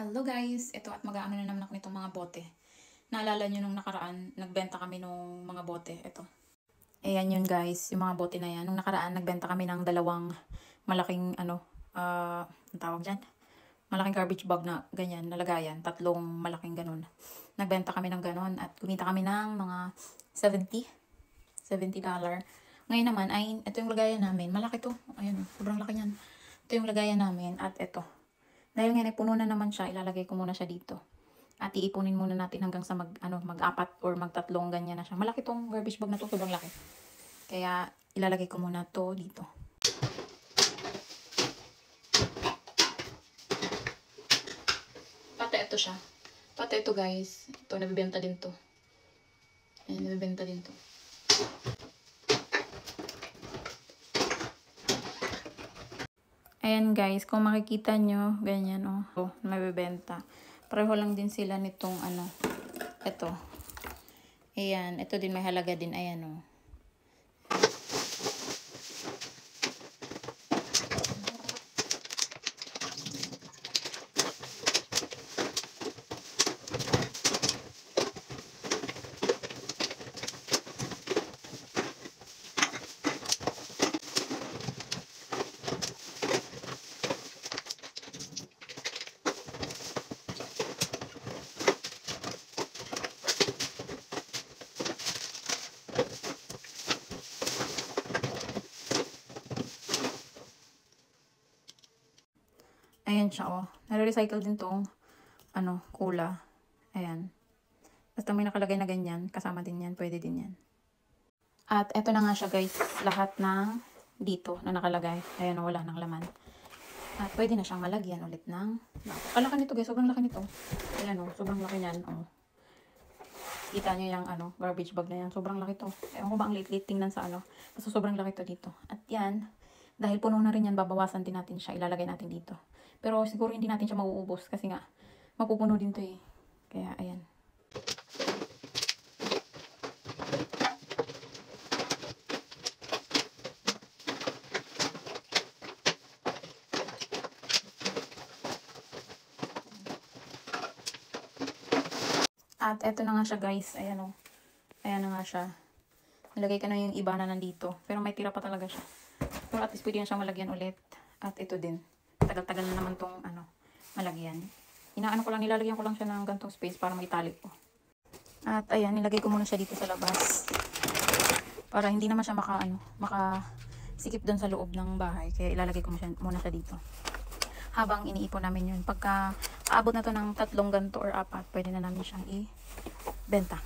Hello guys! Ito at mag-aano na naman ako nitong mga bote. Naalala nyo nung nakaraan, nagbenta kami nung mga bote. Ito. Ayan yun guys, yung mga bote na yan. Nung nakaraan, nagbenta kami ng dalawang malaking ang tawag dyan? Malaking garbage bag na ganyan, nalagayan. Tatlong malaking ganun. Nagbenta kami ng ganun at kumita kami ng mga $70. Ngayon naman, ay ito yung lagayan namin. Malaki to. Ayun, sobrang laki yan. Ito yung lagayan namin at ito. Dahil nga puno na naman siya, ilalagay ko muna siya dito. At iipunin muna natin hanggang sa mag-apat or mag-tatlong ganyan na siya. Malaki tong garbage bag na to, sobrang laki. Kaya ilalagay ko muna to dito. Pati ito siya. Pati ito guys. Ito, nabibenta din to. Ayan, nabibenta din to. Ayan guys, kung makikita nyo, ganyan mabibenta. Pareho lang din sila nitong ito. Ayan, ito din may halaga din, ayan Ayan siya nare-recycle din tong kula. Ayan. Basta may nakalagay na ganyan, kasama din yan, pwede din yan. At eto na nga siya guys, lahat ng dito na nakalagay. Ayan wala nang laman. At pwede na siyang malagyan ulit ng kalaki nito guys, sobrang laki nito. Ayan sobrang laki niyan Kita nyo yung garbage bag na yan, sobrang laki to. Ewan ko ba ang liit-liit tingnan sa basta sobrang laki to dito. At yan, dahil puno na rin yan, babawasan din natin siya, ilalagay natin dito. Pero siguro hindi natin siya mauubos kasi nga mapupuno din to Kaya ayan. At eto na nga siya guys, ayan Ayan na nga siya. Nilagay ko na yung iba na nandito, pero may tira pa talaga siya. Pero at least pwede na siyang malagyan ulit. At ito din. Tagal-tagal na naman tong malagyan. Nilalagyan ko lang siya ng gantong space para maitali ko. At ayan, nilagay ko muna siya dito sa labas. Para hindi naman siya makasikip doon sa loob ng bahay. Kaya ilalagay ko muna siya dito. Habang iniipon namin yun. Pagka aabot na to ng 3 ganto or 4, pwede na namin siyang ibenta.